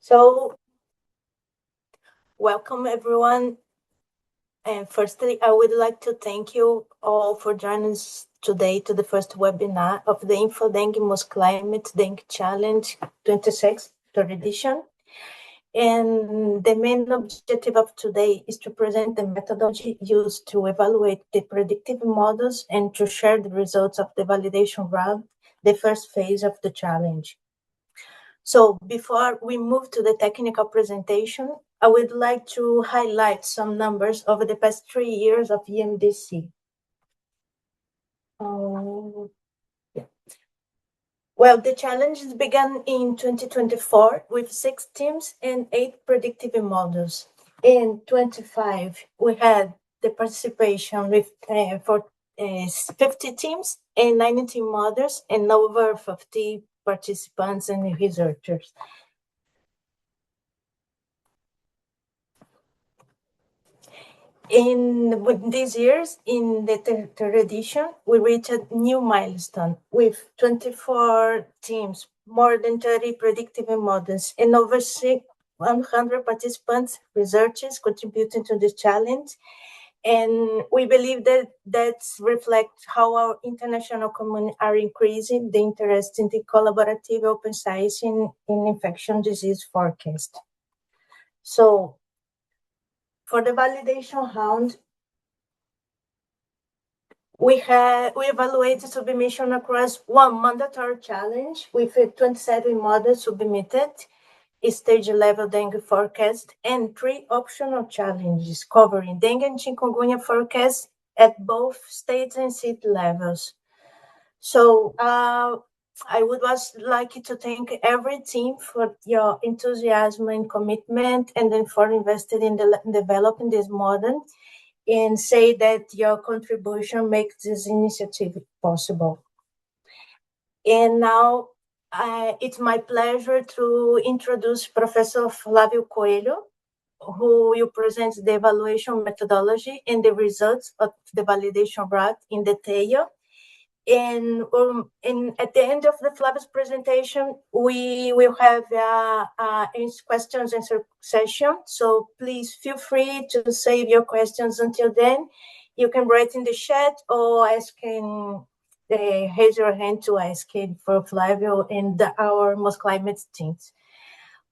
So, welcome everyone. And firstly, I would like to thank you all for joining us today to the first webinar of the Info Dengue Most Climate Dengue Challenge 26th, third edition. And the main objective of today is to present the methodology used to evaluate the predictive models and to share the results of the validation round, the first phase of the challenge. So before we move to the technical presentation, I would like to highlight some numbers over the past 3 years of IMDC. Well, the challenges began in 2024 with 6 teams and 8 predictive models. In 25, we had the participation with for 50 teams and 19 models and over 50 participants and researchers. In these years, in the third edition, we reached a new milestone with 24 teams, more than 30 predictive models, and over 100 participants, researchers contributing to this challenge. And we believe that reflects how our international community are increasing the interest in the collaborative open science in infection disease forecast. So, for the validation round, we evaluated submission across one mandatory challenge with 27 models submitted, stage level dengue forecast, and 3 optional challenges covering dengue and chikungunya forecast at both state and city levels. So I would also like to thank every team for your enthusiasm and commitment, and then for investing in developing this model, and say that your contribution makes this initiative possible. And now it's my pleasure to introduce Professor Flavio Coelho, who will present the evaluation methodology and the results of the validation route in detail. And at the end of the Flavio's presentation, we will have a questions and answer session. So please feel free to save your questions until then. You can write in the chat or raise your hand to ask it for Flavio and our Most Climate teams.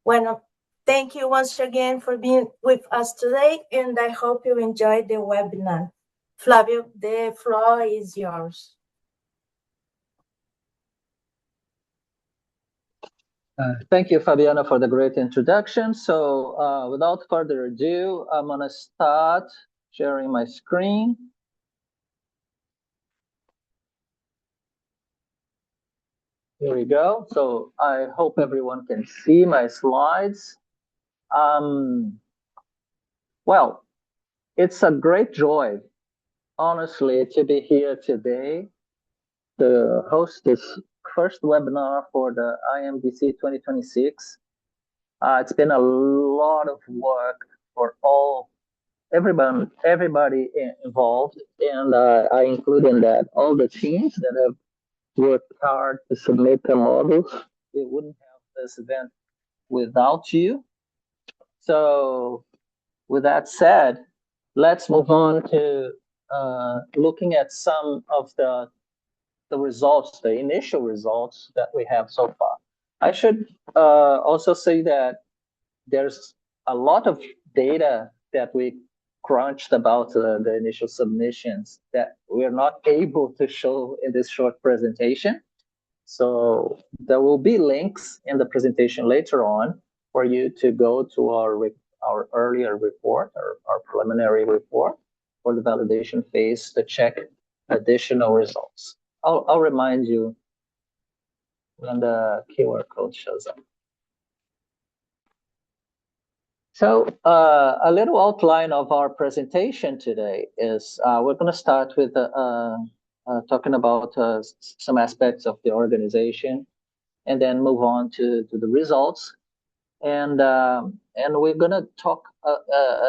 Well, thank you once again for being with us today, and I hope you enjoyed the webinar. Flavio, the floor is yours. Thank you, Fabiana, for the great introduction. So without further ado, I'm going to start sharing my screen. Here we go. So I hope everyone can see my slides. Well, it's a great joy, honestly, to be here today to host this first webinar for the IMDC 2026. It's been a lot of work for everybody involved, and I include in that all the teams that have worked hard to submit the models. We wouldn't have this event without you. So with that said, let's move on to looking at some of the results, the initial results that we have so far. I should also say that there's a lot of data that we crunched about the initial submissions that we're not able to show in this short presentation. So there will be links in the presentation later on for you to go to our earlier report, our preliminary report for the validation phase to check additional results. I'll remind you when the QR code shows up. So a little outline of our presentation today is we're going to start with talking about some aspects of the organization, and then move on to the results, and we're going to talk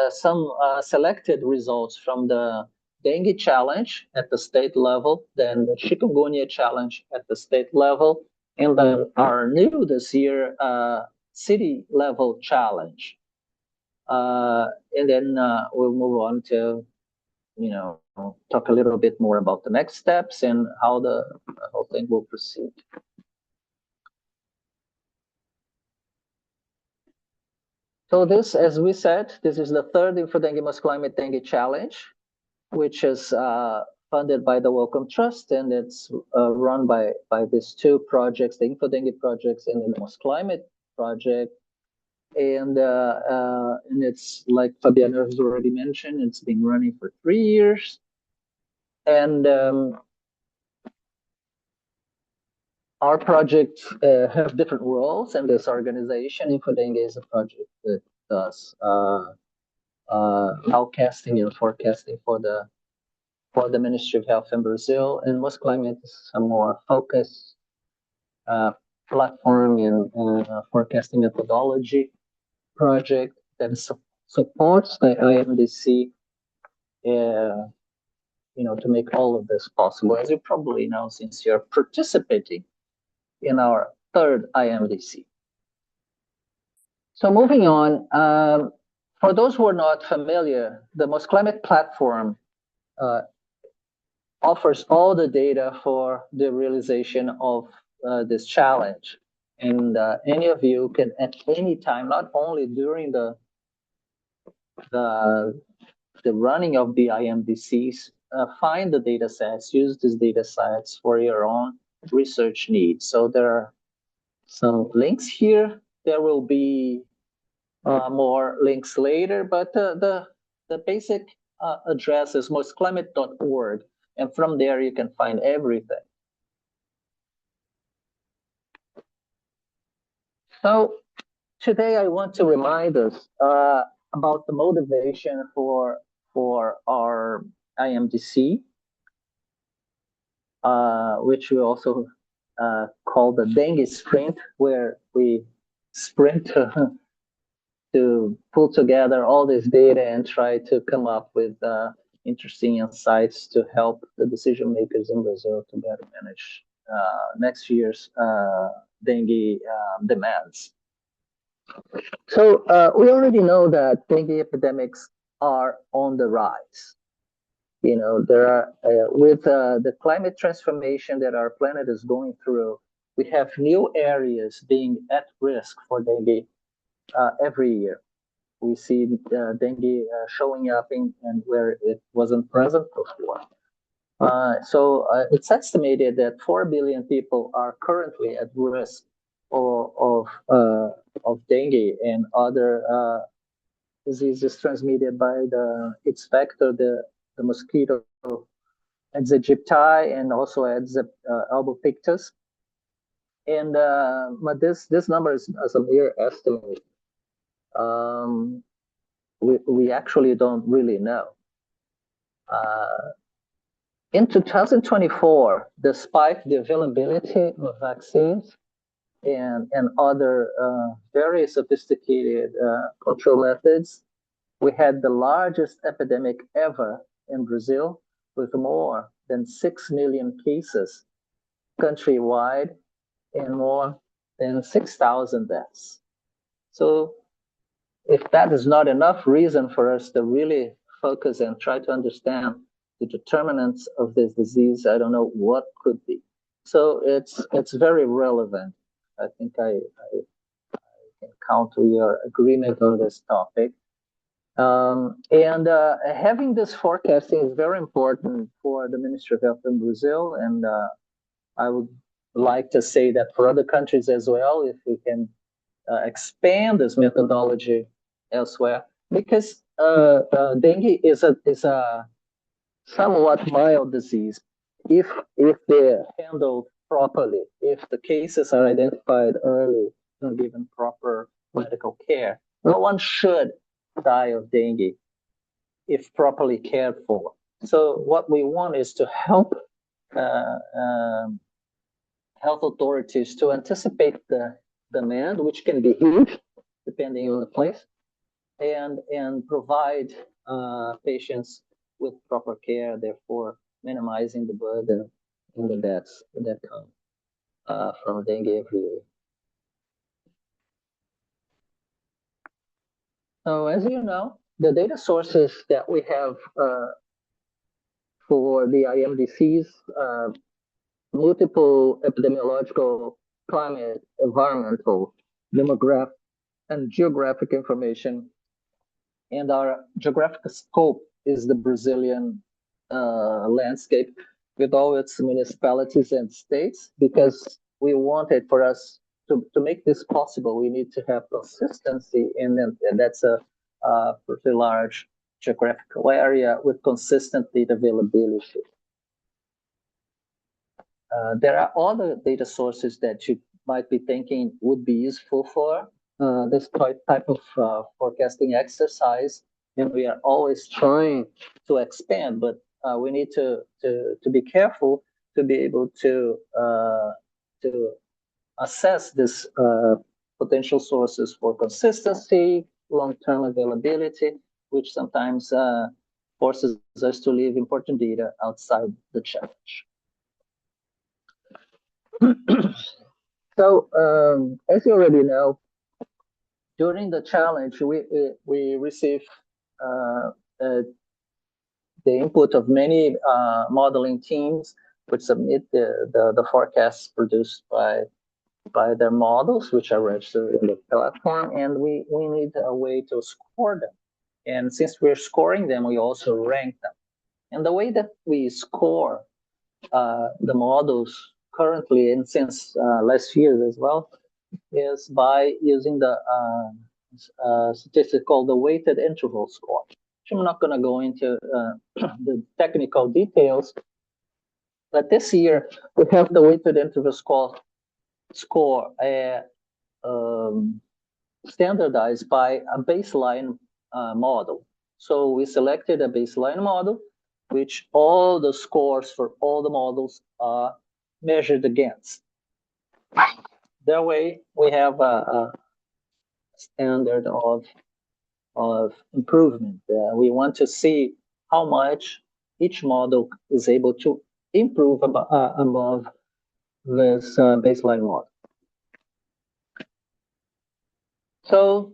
some selected results from the dengue challenge at the state level, then the chikungunya challenge at the state level, and then our new this year city level challenge. And then we'll move on to, talk a little bit more about the next steps and how the whole thing will proceed. So this, as we said, this is the third InfoDengue Must Climate Dengue Challenge, which is funded by the Wellcome Trust, and it's run by these two projects, the InfoDengue projects and the Must Climate project. And it's like Fabiana has already mentioned, it's been running for 3 years. And our projects have different roles in this organization. InfoDengue is a project that does nowcasting and forecasting for the Ministry of Health in Brazil, and Must Climate is a more focused platform and forecasting methodology project that supports the IMDC, to make all of this possible, as you probably know, since you're participating in our third IMDC. So moving on, for those who are not familiar, the Must Climate platform offers all the data for the realization of this challenge. And any of you can, at any time, not only during the running of the IMDCs, find the data sets, use these data sets for your own research needs. So there are some links here. There will be more links later, but the basic address is mostclimate.org, and from there you can find everything. So today I want to remind us about the motivation for our IMDC, which we also call the dengue sprint, where we sprint to pull together all this data and try to come up with interesting insights to help the decision makers in Brazil to better manage next year's dengue demands. So we already know that dengue epidemics are on the rise. There are with the climate transformation that our planet is going through, we have new areas being at risk for dengue every year. We see dengue showing up in where it wasn't present before. So it's estimated that 4 billion people are currently at risk of dengue and other diseases transmitted by its vector, the mosquito Aedes aegypti, and also Aedes albopictus. And but this number is a mere estimate. We actually don't really know. In 2024, despite the availability of vaccines and other very sophisticated control methods, we had the largest epidemic ever in Brazil, with more than 6 million cases countrywide and more than 6,000 deaths. So if that is not enough reason for us to really focus and try to understand the determinants of this disease, I don't know what could be. So it's very relevant. I think I can count on your agreement on this topic. And having this forecasting is very important for the Ministry of Health in Brazil, and I would like to say that for other countries as well, if we can expand this methodology elsewhere, because dengue is a somewhat mild disease if they're handled properly, if the cases are identified early and given proper medical care. No one should die of dengue if properly cared for. So what we want is to help health authorities to anticipate the demand, which can be huge depending on the place, and provide patients with proper care, therefore minimizing the burden and the deaths that come from dengue every year. So as you know, the data sources that we have for the IMDC's multiple epidemiological, climate, environmental, demographic, and geographic information. And our geographic scope is the Brazilian landscape with all its municipalities and states, because we wanted for us to make this possible, we need to have consistency, and that's a pretty large geographical area with consistent data availability. There are other data sources that you might be thinking would be useful for this type of forecasting exercise, and we are always trying to expand, but we need to be careful to be able to assess this potential sources for consistency, long-term availability, which sometimes forces us to leave important data outside the challenge. So, as you already know, during the challenge, we receive the input of many modeling teams, which submit the forecasts produced by their models, which are registered in the platform, and we need a way to score them. And since we're scoring them, we also rank them. And the way that we score the models currently, and since last year as well, is by using the statistic called the weighted interval score. I'm not going to go into the technical details, but this year we have the weighted interval score standardized by a baseline model. So we selected a baseline model, which all the scores for all the models are measured against. That way, we have a standard of improvement. We want to see how much each model is able to improve above this baseline model. So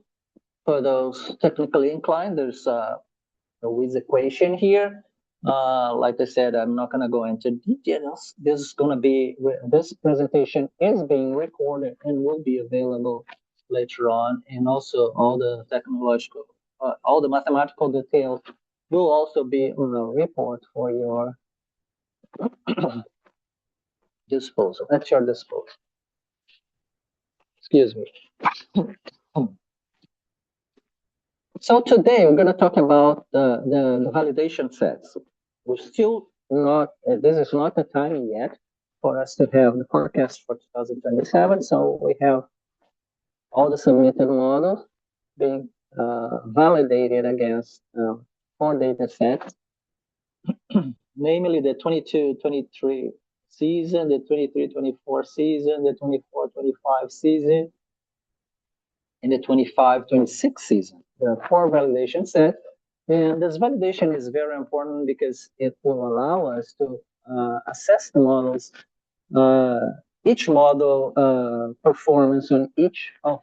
for those technically inclined, there's a Wiz equation here. Like I said, I'm not going to go into details. This presentation is being recorded and will be available later on, and also all the technological, all the mathematical details will also be on a report for your disposal, at your disposal. Excuse me. So today we're going to talk about the validation sets. We're still not, this is not the time yet for us to have the forecast for 2027. So we have all the submitted models being validated against 4 data sets, namely the 22-23 season, the 23-24 season, the 24-25 season, and the 25-26 season. There are 4 validation sets. And this validation is very important because it will allow us to assess the models, each model performance on each of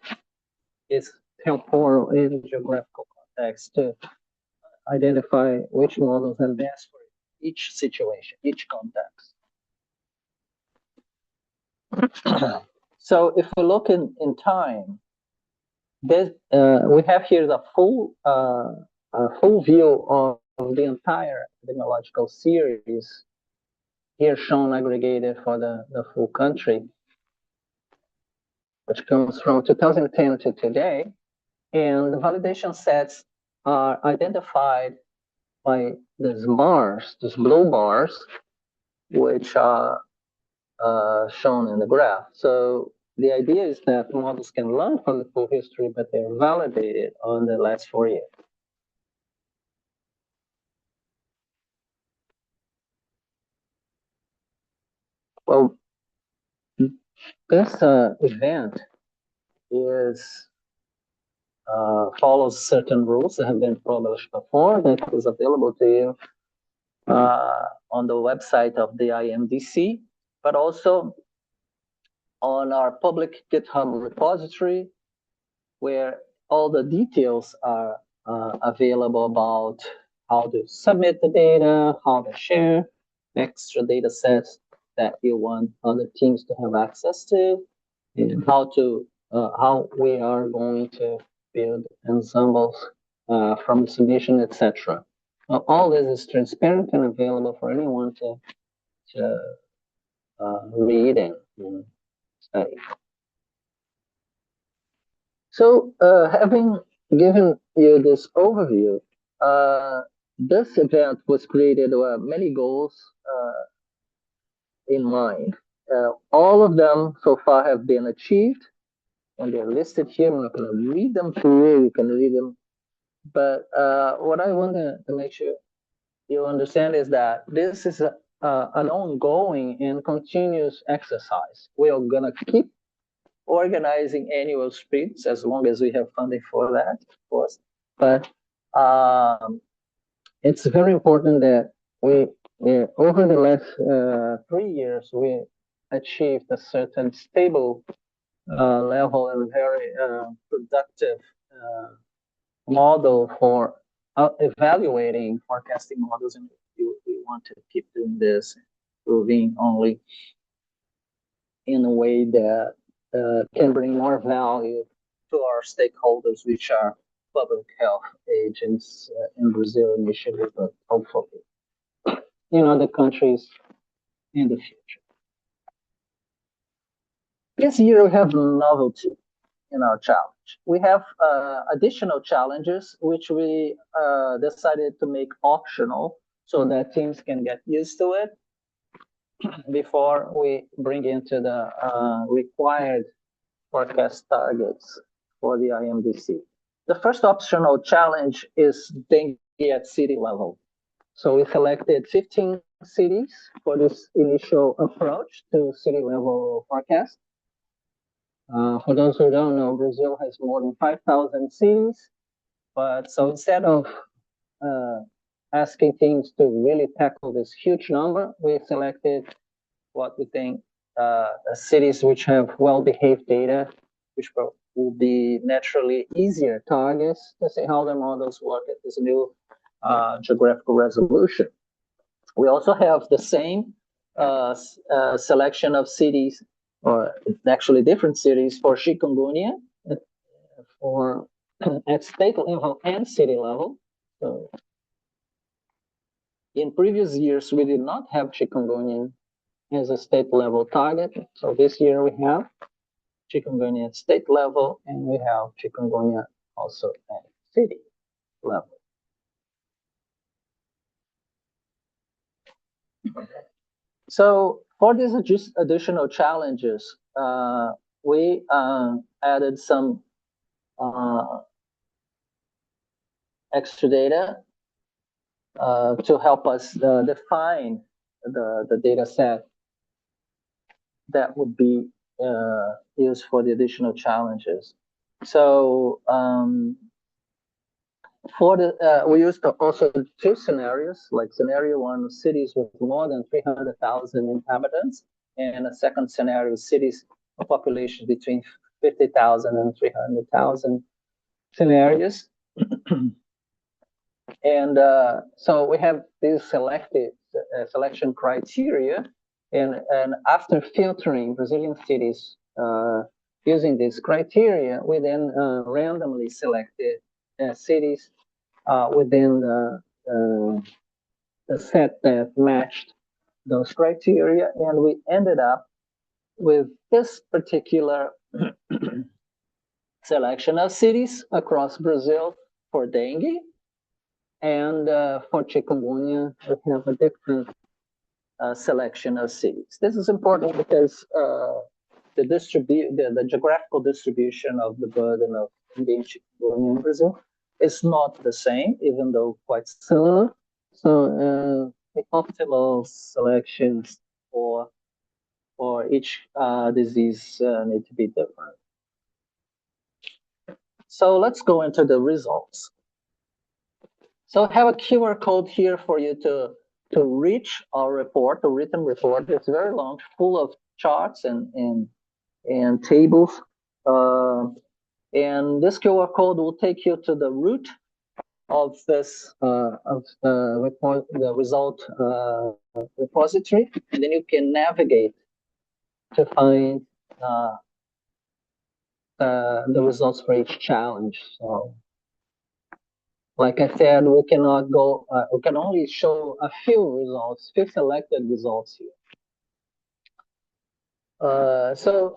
its temporal and geographical context to identify which models are best for each situation, each context. So if we look in time, we have here the full view of the entire epidemiological series, here shown aggregated for the full country, which comes from 2010 to today. And the validation sets are identified by these bars, these blue bars, which are shown in the graph. So the idea is that models can learn from the full history, but they're validated on the last 4 years. Well, this event is follows certain rules that have been published before, that is available to you on the website of the IMDC, but also on our public GitHub repository, where all the details are available about how to submit the data, how to share extra data sets that you want other teams to have access to, and how we are going to build ensembles from submission, etc. All this is transparent and available for anyone to read and study. So, having given you this overview, this event was created with many goals in mind. All of them so far have been achieved, and they're listed here. I'm not going to read them to you. You can read them. But what I want to make sure you understand is that this is an ongoing and continuous exercise. We are going to keep organizing annual sprints as long as we have funding for that, of course. But it's very important that we over the last 3 years, we achieved a certain stable level and very productive model for evaluating forecasting models, and we want to keep doing this, improving only in a way that can bring more value to our stakeholders, which are public health agents in Brazil initially, but hopefully in other countries in the future. This year we have novelty in our challenge. We have additional challenges which we decided to make optional so that teams can get used to it before we bring into the required forecast targets for the IMDC. The first optional challenge is dengue at city level. So we selected 15 cities for this initial approach to city level forecast. For those who don't know, Brazil has more than 5,000 cities. But so instead of asking teams to really tackle this huge number, we selected what we think cities which have well-behaved data, which will be naturally easier targets to see how the models work at this new geographical resolution. We also have the same selection of cities, or actually different cities for chikungunya, for at state level and city level. So in previous years, we did not have chikungunya as a state level target. So this year we have chikungunya at state level, and we have chikungunya also at city level. So for these additional challenges, we added some extra data to help us define the data set that would be used for the additional challenges. So for the we used also 2 scenarios, like scenario 1, cities with more than 300,000 inhabitants, and a second scenario, cities of population between 50,000 and 300,000 scenarios. And so we have these selected selection criteria, and after filtering Brazilian cities using this criteria, we then randomly selected cities within the set that matched those criteria, and we ended up with this particular selection of cities across Brazil for dengue, and for chikungunya, we have a different selection of cities. This is important because the geographical distribution of the burden of dengue and chikungunya in Brazil is not the same, even though quite similar. So the optimal selections for each disease need to be different. So let's go into the results. So I have a QR code here for you to reach our report, the written report. It's very long, full of charts and tables. And this QR code will take you to the root of this the result repository, and then you can navigate to find the results for each challenge. So, like I said, we cannot go. We can only show a few results, few selected results here. So,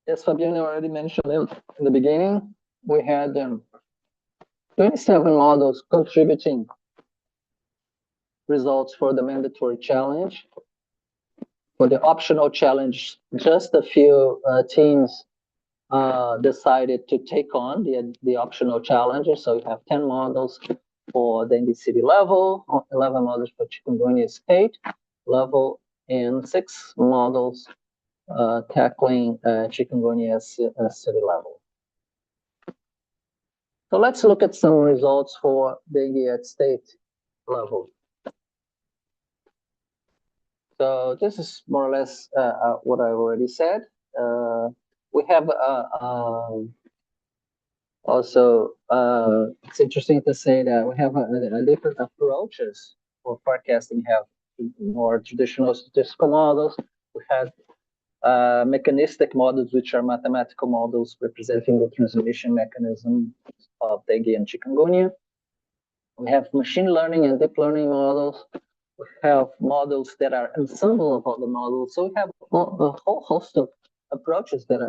as Fabiana already mentioned in the beginning, we had 27 models contributing results for the mandatory challenge. For the optional challenge, just a few teams decided to take on the optional challenges. So you have 10 models for the city level, 11 models for chikungunya state level, and 6 models tackling chikungunya city level. So let's look at some results for dengue at state level. So this is more or less what I already said. We have also, it's interesting to say that we have a different approaches for forecasting. We have more traditional statistical models. We have mechanistic models, which are mathematical models representing the transmission mechanism of dengue and chikungunya. We have machine learning and deep learning models. We have models that are ensemble of other models. So we have a whole host of approaches that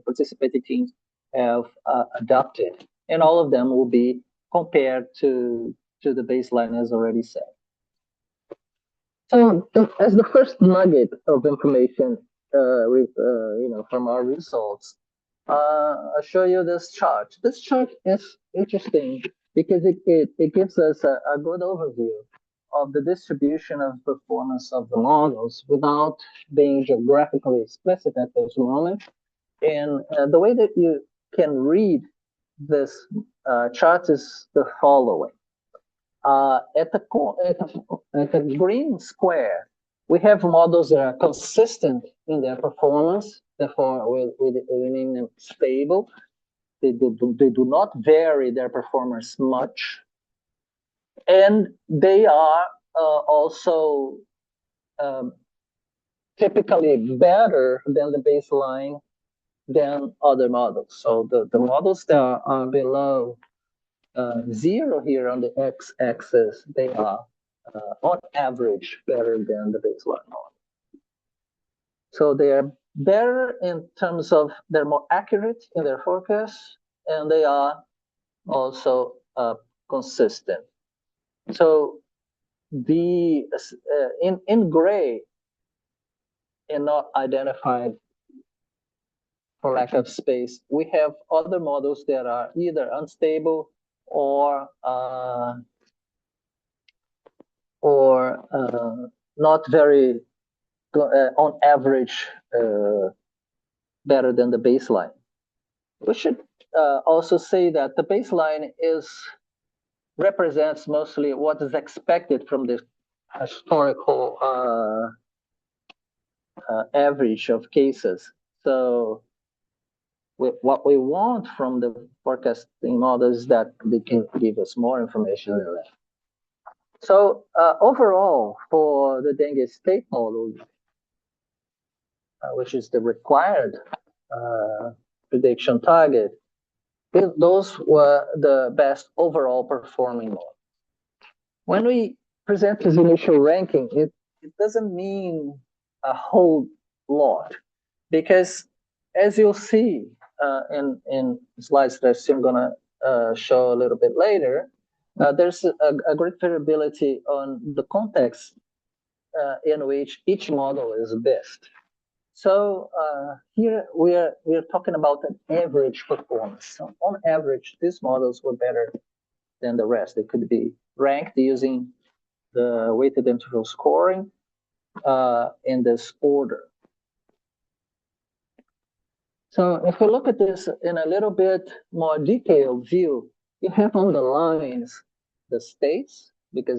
participating teams have adopted, and all of them will be compared to the baseline, as already said. So, as the first nugget of information, from our results, I'll show you this chart. This chart is interesting because it gives us a good overview of the distribution of performance of the models without being geographically explicit at this moment. And the way that you can read this chart is the following. At the green square, we have models that are consistent in their performance, therefore we name them stable. They do not vary their performance much. And they are also typically better than the baseline than other models. So the models that are below 0 here on the x-axis, they are on average better than the baseline model. So they are better in terms of they're more accurate in their forecasts, and they are also consistent. So the in gray and not identified for lack of space, we have other models that are either unstable or not very on average better than the baseline. We should also say that the baseline represents mostly what is expected from the historical average of cases. So what we want from the forecasting models is that they can give us more information than that. So overall, for the dengue state model, which is the required prediction target, those were the best overall performing models. When we present this initial ranking, it doesn't mean a whole lot, because as you'll see in slides that I'm going to show a little bit later, there's a great variability on the context in which each model is best. So here we are talking about an average performance. So on average, these models were better than the rest. They could be ranked using the weighted interval scoring in this order. So if we look at this in a little bit more detailed view, you have on the lines the states, because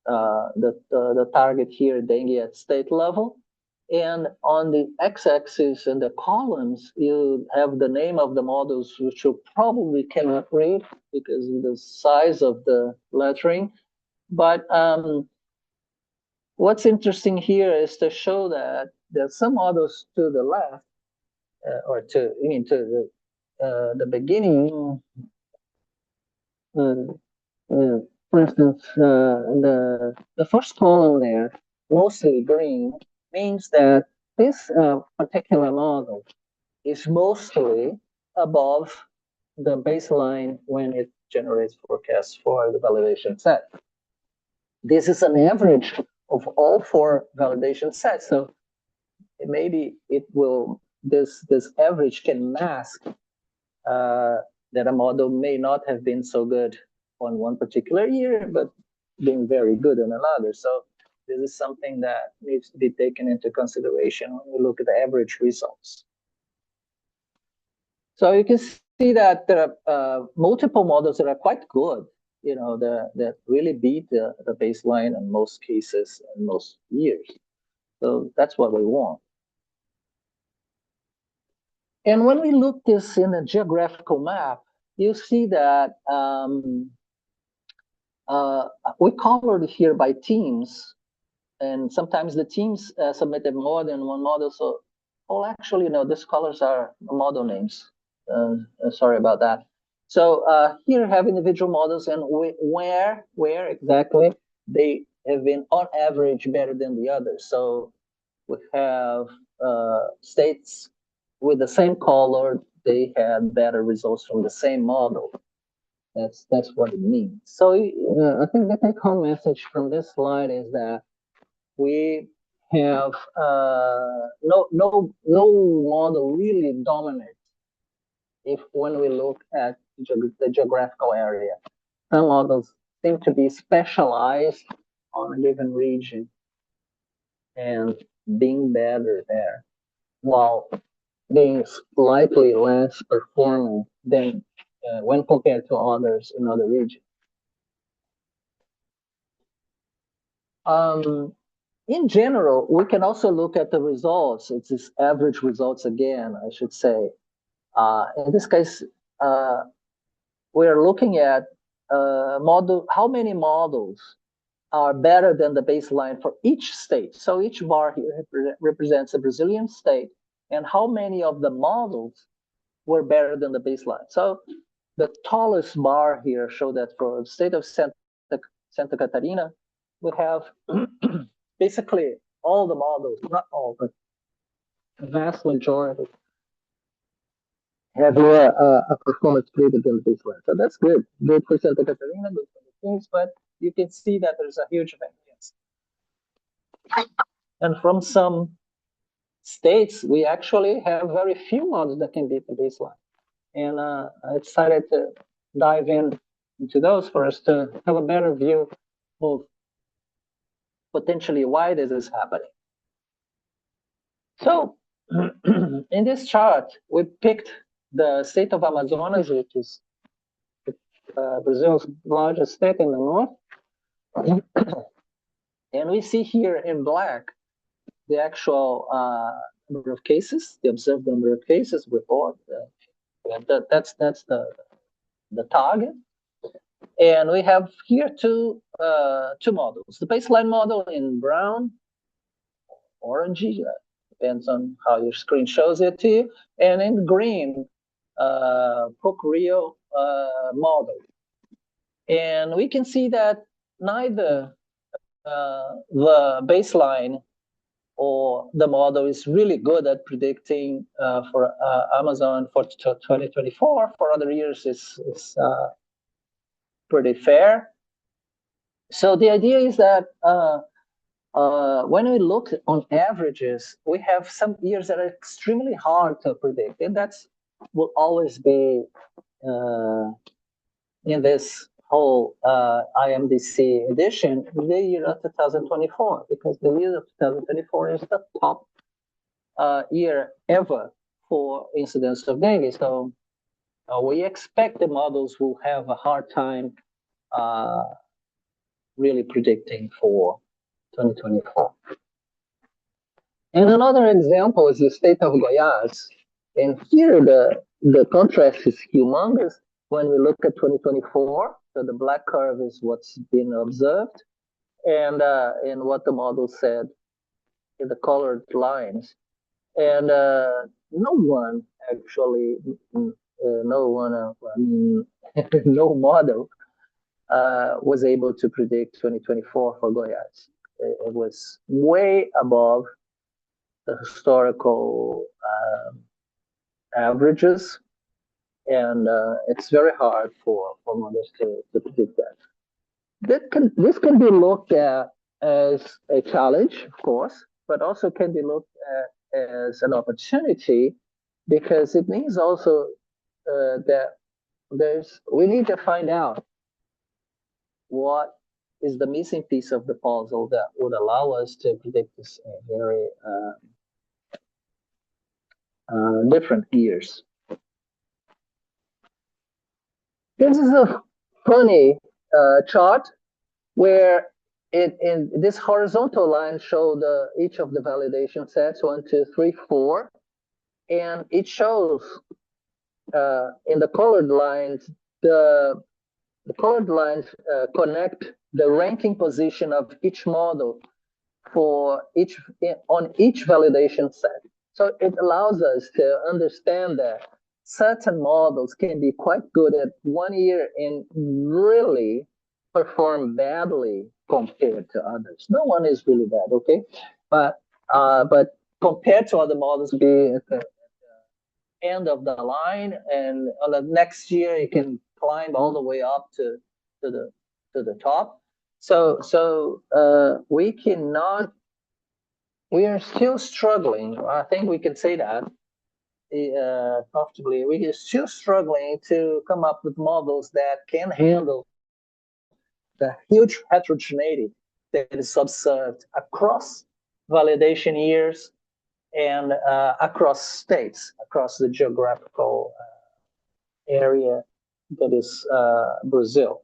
the target here, dengue at state level. And on the x-axis and the columns, you have the name of the models, which you probably cannot read because of the size of the lettering. But what's interesting here is to show that there are some models to the left, or to the beginning. For instance, the first column there, mostly green, means that this particular model is mostly above the baseline when it generates forecasts for the validation set. This is an average of all 4 validation sets. So maybe this average can mask that a model may not have been so good on one particular year, but being very good on another. So this is something that needs to be taken into consideration when we look at the average results. So you can see that there are multiple models that are quite good, that really beat the baseline in most cases and most years. So that's what we want. And when we look this in a geographical map, you see that we colored here by teams, and sometimes the teams submitted more than one model. So, actually, no, these colors are model names. Sorry about that. So here have individual models, and where exactly they have been on average better than the others. So we have states with the same color, they had better results from the same model. That's what it means. So I think the take-home message from this slide is that we have no model really dominates when we look at the geographical area. Some models seem to be specialized on a given region and being better there, while being slightly less performing than when compared to others in other regions. In general, we can also look at the results. It's this average results again, I should say. In this case, we're looking at how many models are better than the baseline for each state. So each bar here represents a Brazilian state, and how many of the models were better than the baseline. So the tallest bar here shows that for the state of Santa Catarina, we have basically all the models, not all, but the vast majority have a performance greater than the baseline. So that's good. Good for Santa Catarina, good for the teams, but you can see that there's a huge variance. And from some states, we actually have very few models that can beat the baseline. And I decided to dive into those for us to have a better view of potentially why this is happening. So in this chart, we picked the state of Amazonas, which is Brazil's largest state in the north. And we see here in black the actual number of cases, the observed number of cases report. That's the target. And we have here two models. The baseline model in brown, orangey, depends on how your screen shows it to you, and in green, POC-Rio model. And we can see that neither the baseline or the model is really good at predicting for Amazon for 2024. For other years, it's pretty fair. So the idea is that when we look on averages, we have some years that are extremely hard to predict, and that's will always be in this whole IMDC edition, the year of 2024, because the year of 2024 is the top year ever for incidence of dengue. So we expect the models will have a hard time really predicting for 2024. And another example is the state of Goiás. And here the contrast is humongous when we look at 2024. So the black curve is what's been observed, and what the model said in the colored lines. And no one actually, no one, I mean, no model was able to predict 2024 for Goiás. It was way above the historical averages, and it's very hard for models to predict that. This can be looked at as a challenge, of course, but also can be looked at as an opportunity because it means also that we need to find out what is the missing piece of the puzzle that would allow us to predict this very different years. This is a funny chart where in this horizontal line show each of the validation sets 1, 2, 3, 4, and it shows in the colored lines the colored lines connect the ranking position of each model on each validation set. So it allows us to understand that certain models can be quite good at 1 year and really perform badly compared to others. No one is really bad, okay? But compared to other models, be at the end of the line, and on the next year you can climb all the way up to the top. So we cannot. We are still struggling. I think we can say that comfortably. We are still struggling to come up with models that can handle the huge heterogeneity that is observed across validation years and across states, across the geographical area that is Brazil.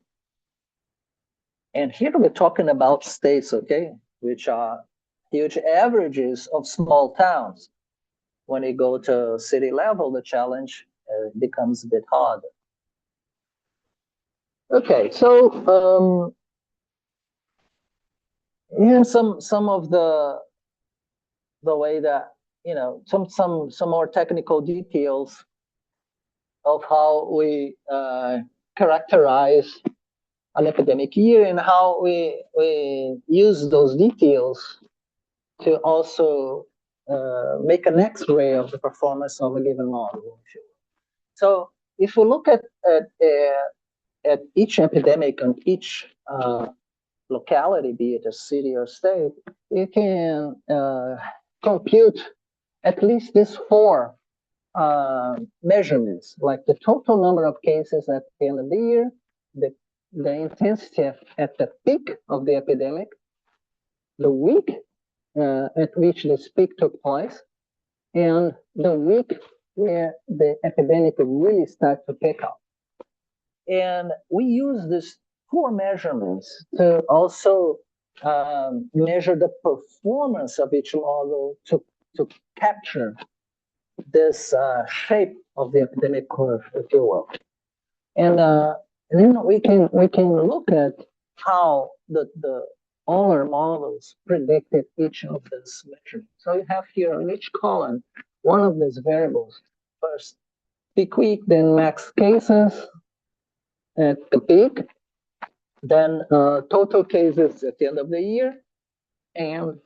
And here we're talking about states, okay, which are huge averages of small towns. When you go to city level, the challenge becomes a bit harder. Okay, so here's some of the way that some more technical details of how we characterize an epidemic year and how we use those details to also make an X-ray of the performance of a given model. So if we look at each epidemic and each locality, be it a city or state, we can compute at least these 4 measurements, like the total number of cases at the end of the year, the intensity at the peak of the epidemic, the week at which this peak took place, and the week where the epidemic really started to pick up. And we use these 4 measurements to also measure the performance of each model to capture this shape of the epidemic curve, if you will. And then we can look at how all our models predicted each of these measurements. So you have here on each column one of these variables. First, peak week, then max cases at the peak, then total cases at the end of the year, and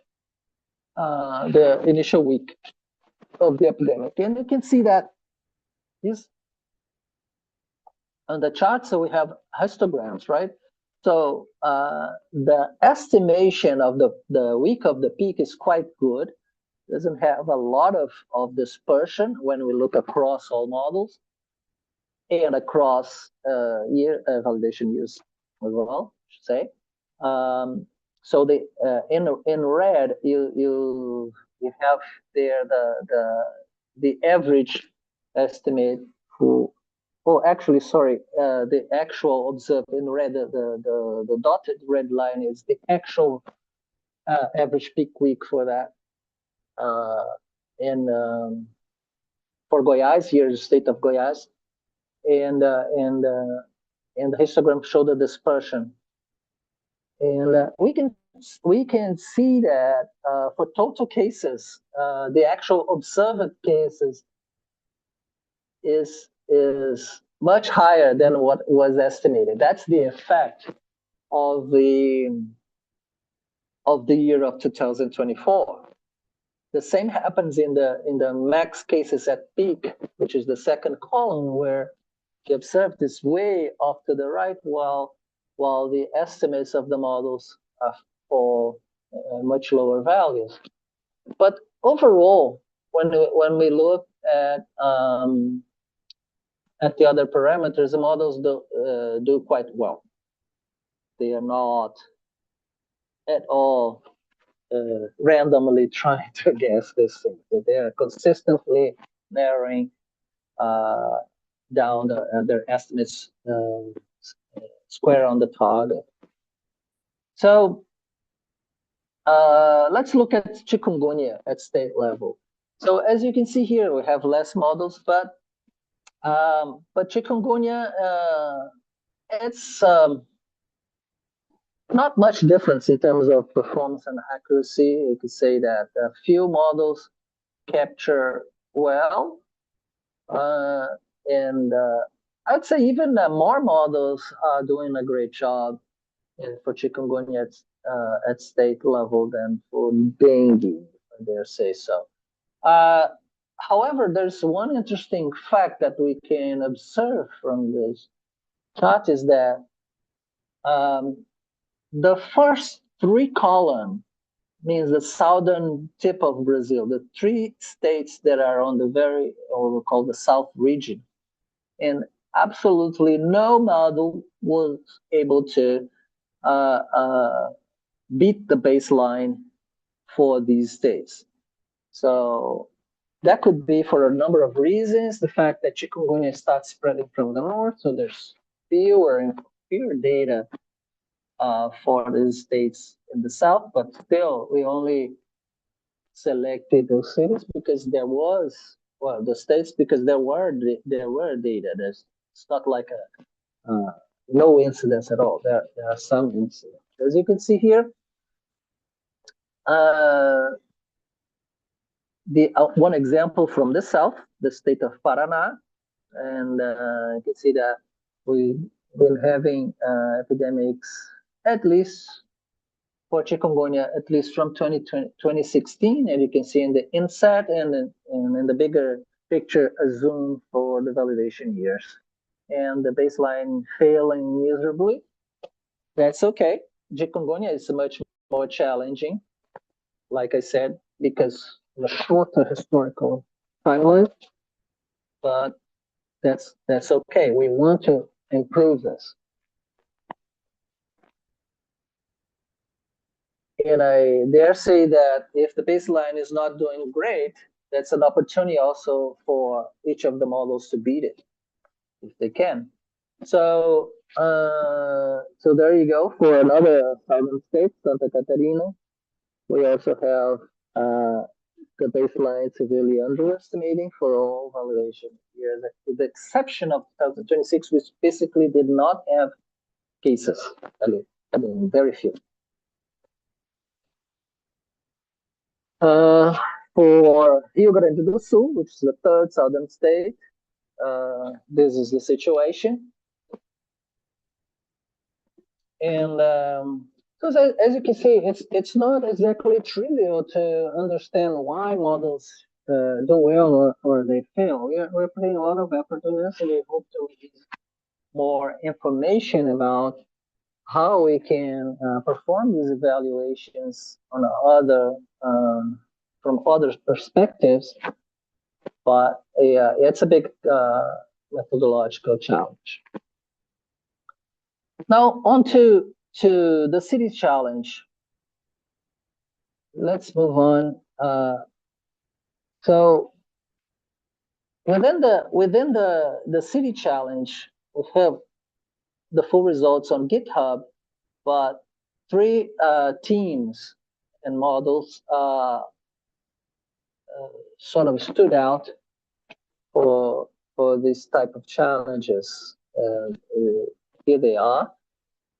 the initial week of the epidemic. And you can see that this on the chart, so we have histograms, right? So the estimation of the week of the peak is quite good. Doesn't have a lot of dispersion when we look across all models and across validation years as well, I should say. So the in red you have there the average estimate for. Oh, actually, sorry. The actual observed in red, the dotted red line is the actual average peak week for that in for Goiás, here the state of Goiás, and the histogram showed the dispersion, and we can see that for total cases, the actual observed cases is much higher than what was estimated. That's the effect of the year of 2024. The same happens in the max cases at peak, which is the second column, where the observed is way off to the right, while the estimates of the models are for much lower values. But overall, when we look at the other parameters, the models do quite well. They are not at all randomly trying to guess this thing. They are consistently narrowing down their estimates square on the target. So let's look at chikungunya at state level. So as you can see here, we have less models, but chikungunya, it's not much difference in terms of performance and accuracy. You could say that a few models capture well, and I'd say even more models are doing a great job for chikungunya at state level than for dengue, if I dare say so. However, there's one interesting fact that we can observe from this chart is that the first three columns means the southern tip of Brazil, the three states that are on the or we call the South region. And absolutely no model was able to beat the baseline for these states. So that could be for a number of reasons. The fact that chikungunya starts spreading from the north, so there's fewer data for the states in the south, but still we only selected those cities because there were data. It's not like no incidents at all. There are some incidents. As you can see here, one example from the south, the state of Paraná, and you can see that we've been having epidemics at least for chikungunya, at least from 2016, and you can see in the inset and in the bigger picture, a zoom for the validation years. And the baseline failing miserably. That's okay. Chikungunya is much more challenging, like I said, because of a shorter historical timeline, but that's okay. We want to improve this. And I dare say that if the baseline is not doing great, that's an opportunity also for each of the models to beat it, if they can. So there you go for another southern state, Santa Catarina. We also have the baseline severely underestimating for all validation years, with the exception of 2026, which basically did not have cases. I mean very few. For Rio Grande do Sul, which is the third southern state, this is the situation. And so as you can see, it's not exactly trivial to understand why models do well or they fail. We're putting a lot of effort on this, and we hope to release more information about how we can perform these evaluations on from other perspectives. But it's a big methodological challenge. Now on to the city challenge. Let's move on. So within the city challenge, we have the full results on GitHub, but three teams and models sort of stood out for this type of challenges. Here they are,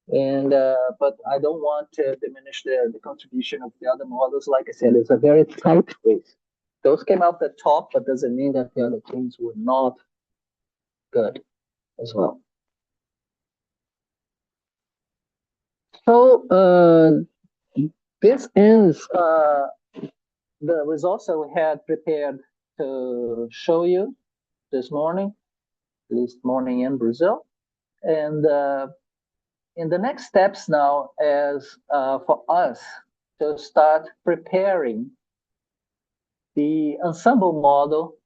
and but I don't want to diminish the contribution of the other models. Like I said, it's a very tight race. Those came out the top, but doesn't mean that the other teams were not good as well. So this ends the results that we had prepared to show you this morning, at least morning in Brazil. And in the next steps now is for us to start preparing the ensemble model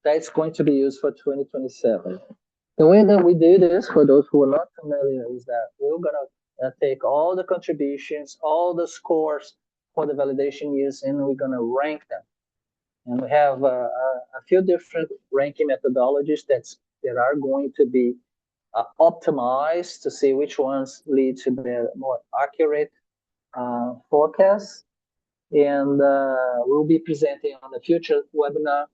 that's going to be used for 2027. The way that we do this, for those who are not familiar, is that we're going to take all the contributions, all the scores for the validation years, and we're going to rank them. And we have a few different ranking methodologies that are going to be optimized to see which ones lead to the more accurate forecasts. And we'll be presenting on the future webinar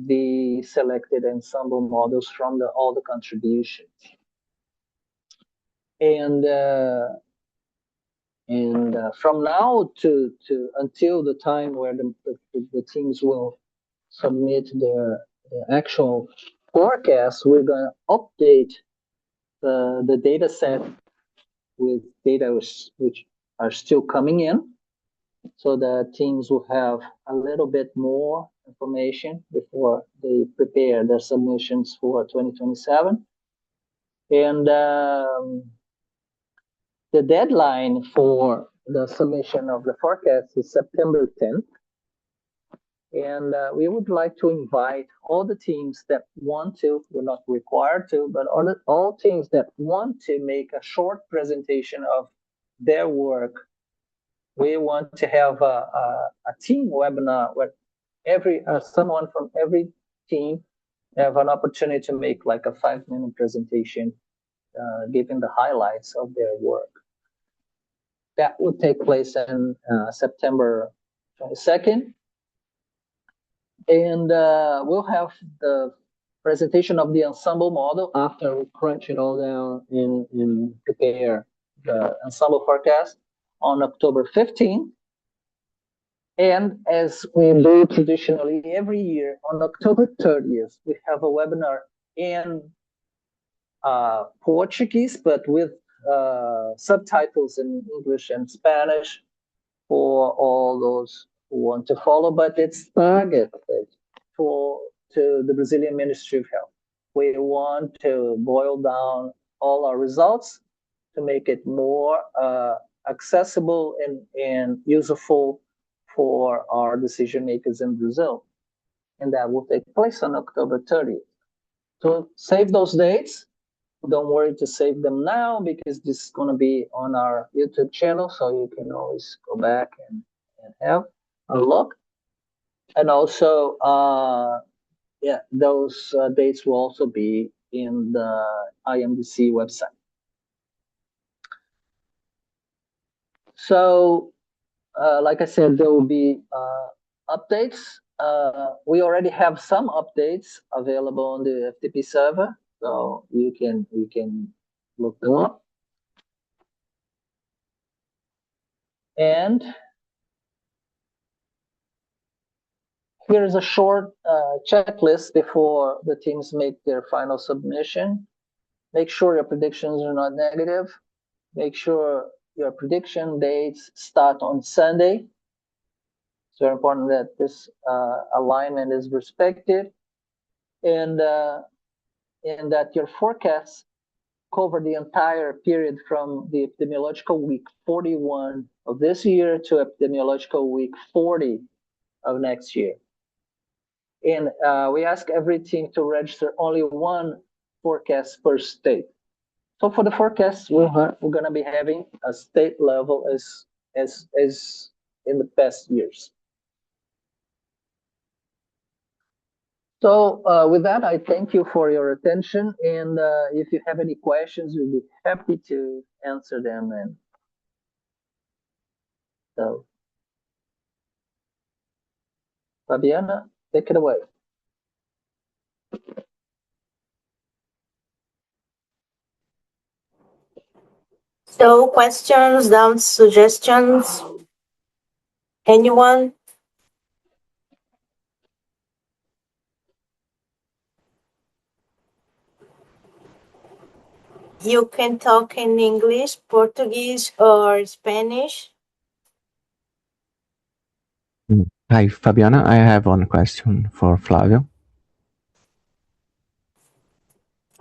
the selected ensemble models from all the contributions. And from now to until the time where the teams will submit their actual forecast, we're going to update the data set with data which are still coming in, so that teams will have a little bit more information before they prepare their submissions for 2027. And the deadline for the submission of the forecast is September 10th. And we would like to invite all the teams that want to, we're not required to, but all teams that want to make a short presentation of their work. We want to have a team webinar where someone from every team have an opportunity to make like a 5-minute presentation, giving the highlights of their work. That would take place in September 22nd. And we'll have the presentation of the ensemble model after we crunch it all down and prepare the ensemble forecast on October 15th. And as we do traditionally every year, on October 30th, we have a webinar in Portuguese, but with subtitles in English and Spanish for all those who want to follow, but it's targeted to the Brazilian Ministry of Health. We want to boil down all our results to make it more accessible and useful for our decision makers in Brazil. And that will take place on October 30th. So save those dates. Don't worry to save them now, because this is going to be on our YouTube channel, so you can always go back and have a look. And also, those dates will also be in the IMDC website. So, like I said, there will be updates. We already have some updates available on the FTP server, so you can look them up. And here is a short checklist before the teams make their final submission. Make sure your predictions are not negative. Make sure your prediction dates start on Sunday. It's very important that this alignment is respected, and that your forecasts cover the entire period from the epidemiological week 41 of this year to epidemiological week 40 of next year. And we ask every team to register only one forecast per state. So for the forecasts, we're going to be having a state level as in the past years. So with that, I thank you for your attention. And if you have any questions, we'll be happy to answer them. And so. Fabiana, take it away. So questions, doubts, suggestions? Anyone? You can talk in English, Portuguese, or Spanish. Hi, Fabiana. I have one question for Flavio.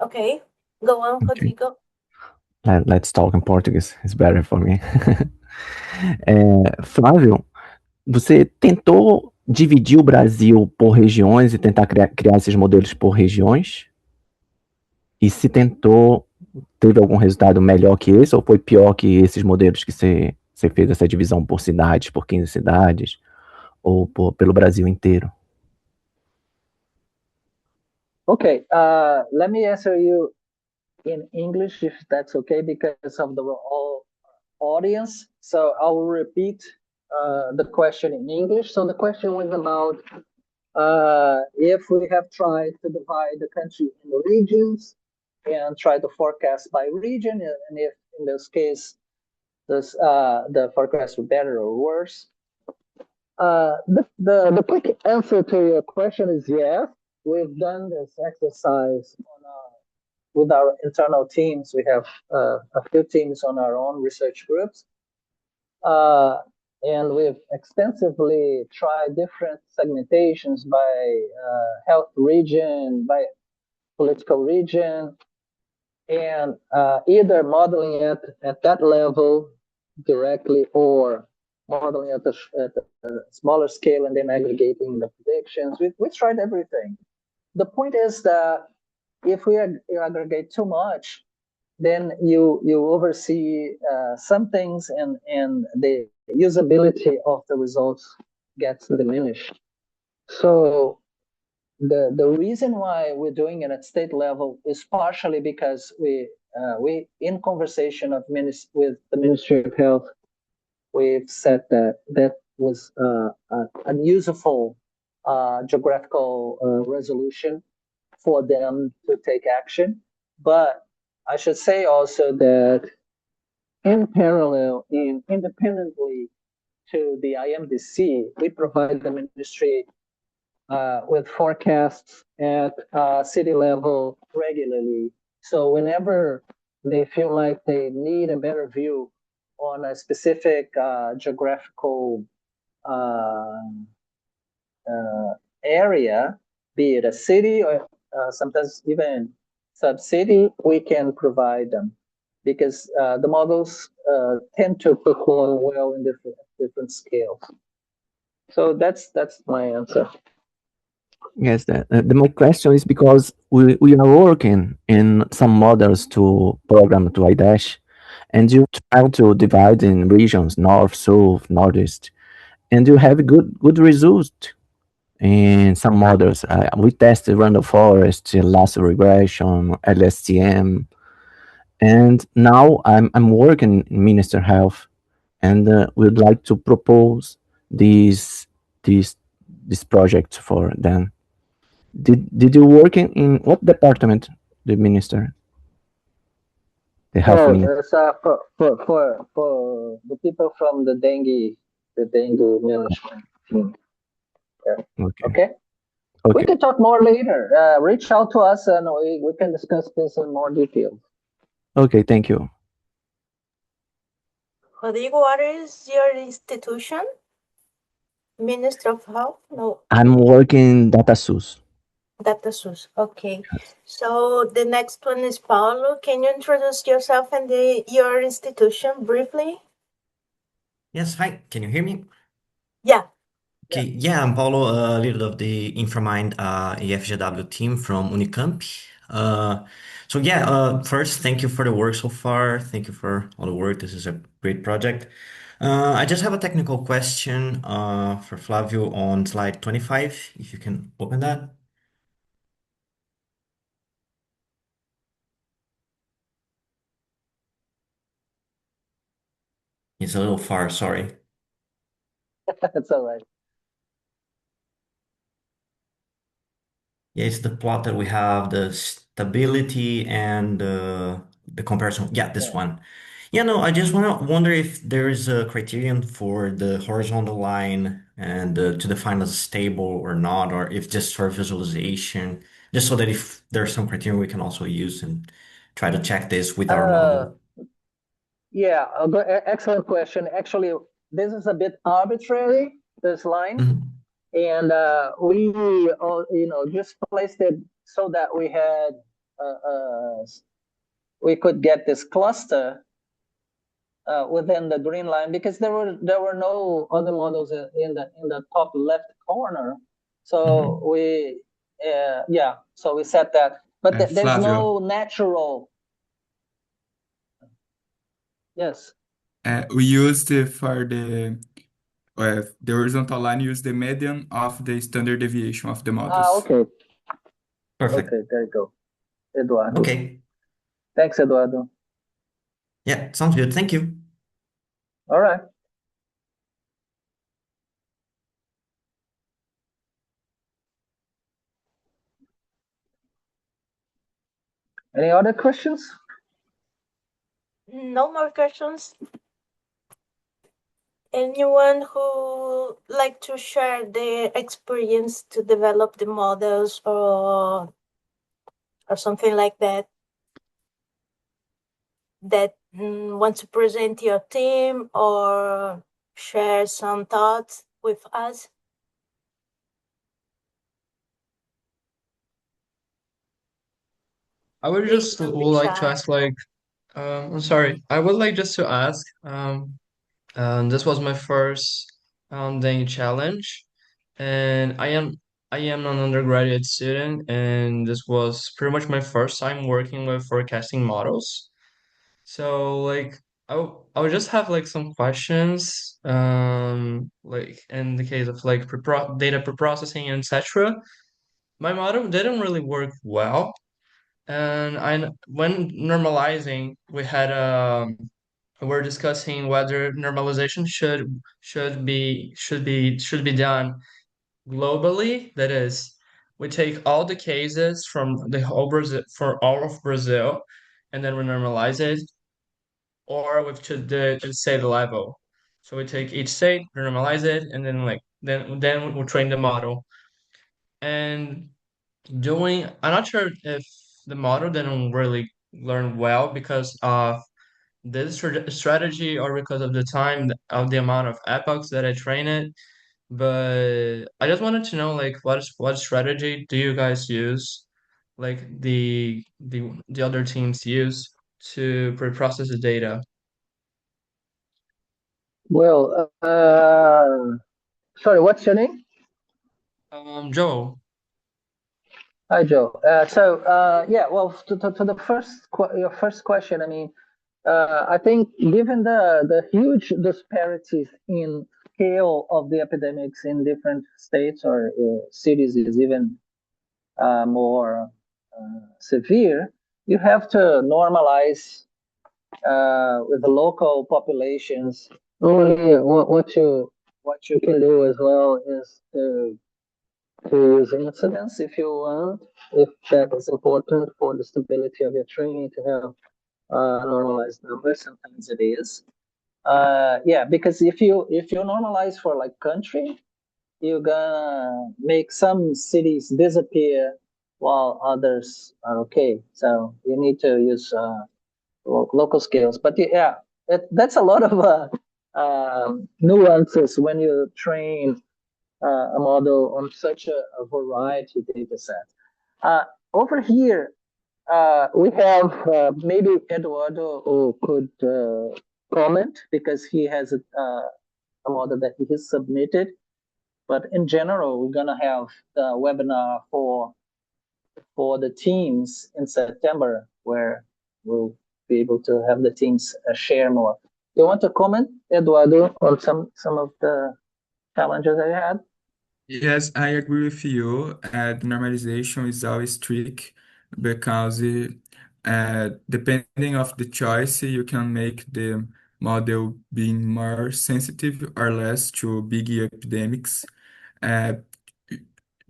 Okay, go on, Okay. Rodrigo. Let's talk in Portuguese. It's better for me. Flávio, você tentou dividir o Brasil por regiões e tentar criar esses modelos por regiões? E se tentou, teve algum resultado melhor que esse ou foi pior que esses modelos que você fez essa divisão por cidades, por 15 cidades, ou pelo Brasil inteiro? Okay, let me answer you in English if that's okay, because of the all audience. So I will repeat the question in English. So the question was about if we have tried to divide the country in regions and try to forecast by region, and if in this case the forecast were better or worse. The quick answer to your question is yes. We've done this exercise with our internal teams. We have a few teams on our own research groups. And we've extensively tried different segmentations by health region, by political region, and either modeling it at that level directly or modeling at a smaller scale and then aggregating the predictions. We tried everything. The point is that if we aggregate too much, then you oversee some things, and the usability of the results gets diminished. So the reason why we're doing it at state level is partially because we in conversation with the Ministry of Health, we've said that that was an useful geographical resolution for them to take action. But I should say also that in parallel and independently to the IMDC, we provide the ministry with forecasts at city level regularly. So whenever they feel like they need a better view on a specific geographical uh, area, be it a city or sometimes even sub-city, we can provide them because the models tend to perform well in different scales. So that's my answer. Yes, my question is because we are working in some models to program to iDash, and you try to divide in regions, north, south, northeast, and you have good results in some models. We tested random forest, lasso regression, LSTM, and now I'm working in Minister Health, and would like to propose these this this project for them. Did you work in what department? The minister, the health Oh, minister. it's for the people from the dengue management team. Yeah. Okay, Okay, we okay, can talk more later. Reach out to us and we can discuss this in more detail. okay. Thank you. Rodrigo, what is your institution? Minister of Health? No, I'm working data source. DataSUS. Okay. So the next one is Paulo. Can you introduce yourself and your institution briefly? Yes, hi. Can you hear me? Yeah. Okay, yeah, I'm Paulo, leader of the InfraMind EFGW team from Unicamp. First, thank you for the work so far. Thank you for all the work. This is a great project. I just have a technical question for Flavio on slide 25, if you can open that. It's a little far, sorry. That's all right. Yeah, it's the plot that we have, the stability and the comparison. Yeah, this Yeah. one. Yeah, no, I just wonder if there is a criterion for the horizontal line and to define as stable or not, or if just for visualization, just so that if there's some criterion we can also use and try to check this with our Uh, model. yeah, excellent question. Actually, this is a bit arbitrary, this line. Mhm. And we just placed it so that we could get this cluster within the green line, because there were no other models in the top left corner. So Mhm. we set that, but there's Flávio, no natural. Yes. we used for the horizontal line, use the median of the standard deviation of the models. Okay. Perfect. Okay, there you go, Eduardo. Okay. Thanks, Eduardo. Yeah, sounds good. Thank you. All right. Any other questions? No more questions. Anyone who like to share their experience to develop the models or something like that want to present your team or share some thoughts with us? I would Please just don't be like to shy. ask I'm sorry. I would like just to ask this was my first dengue challenge, and I am an undergraduate student, and this was pretty much my first time working with forecasting models. So like I would just have like some questions like in the case of like data preprocessing and etc. My model didn't really work well, and when normalizing, we're discussing whether normalization should be done globally. That is, we take all the cases from the whole Brazil for all of Brazil, and then we normalize it, or with to the state level. So we take each state, we normalize it, and then then we train the model. And I'm not sure if the model didn't really learn well because of this strategy or because of the time of the amount of epochs that I train it. But I just wanted to know like what strategy do you guys use, like the other teams use to pre-process the data? Well, sorry, what's your name? Joe. Hi, Joe. Well, to the your first question, I mean, I think given the huge disparities in scale of the epidemics in different states or cities is even more severe, you have to normalize with the local populations. Only what you can do as well is to use incidents if you want, if that is important for the stability of your training to have normalized numbers. Sometimes it is. Because if you normalize for like country, you're gonna make some cities disappear while others are okay. So you need to use local scales. But yeah, that's a lot of nuances when you train a model on such a variety data set. Over here, we have maybe Eduardo who could comment because he has a model that he has submitted. But in general, we're gonna have the webinar for the teams in September, where we'll be able to have the teams share more. You want to comment, Eduardo, on some of the challenges I had? Yes, I agree with you. The normalization is always tricky because depending of the choice, you can make the model being more sensitive or less to big epidemics. Uh,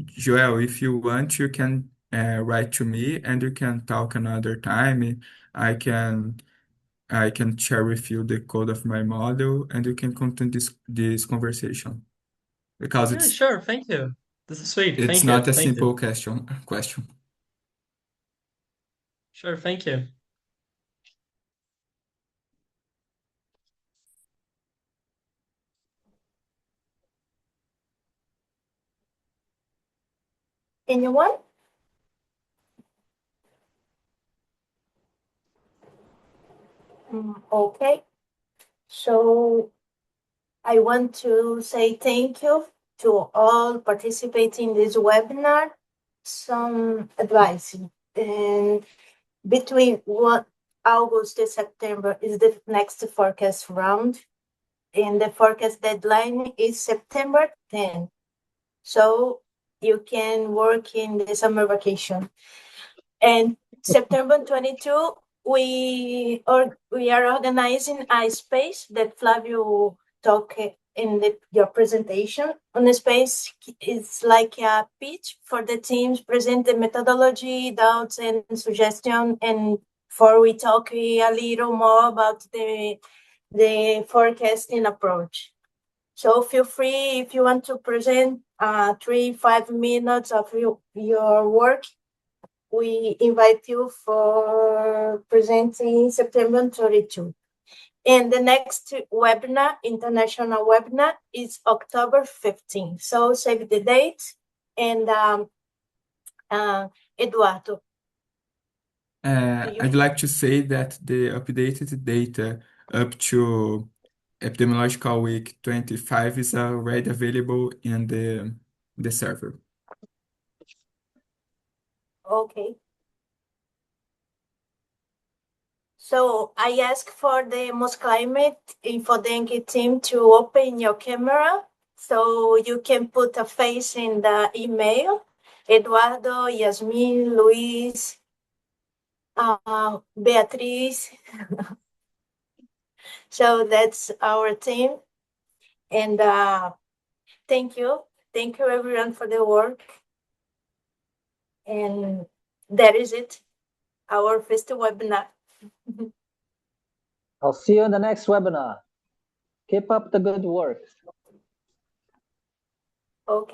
Joel, if you want, you can write to me and you can talk another time. I can I can share with you the code of my model and you can continue this conversation because Yeah, sure. Thank you. This is sweet. it's Thank you. not a Thank you. simple question. Sure. Thank you. Anyone? Okay. So I want to say thank you to all participating in this webinar. Some advice. And between August and September is the next forecast round. And the forecast deadline is September 10. So you can work in the summer vacation. And September 22, we are organizing a space that Flavio talked in your presentation. On the space, it's like a pitch for the teams, present the methodology, doubts, and suggestion. And for we talk a little more about the forecasting approach. So feel free if you want to present 3-5 minutes of your work. We invite you for presenting September 32. And the next webinar, international webinar, is October 15. So save the date. And Eduardo. I'd like to say that the updated data up to epidemiological week 25 is already available in the server. Okay. So I ask for the Mosclimate InfoDengue team to open your camera so you can put a face in the email. Eduardo, Yasmin, Luis, Beatriz. So that's our team. And thank you. Thank you everyone for the work. And that is it. Our first webinar. I'll see you in the next webinar. Keep up the good work. Okay.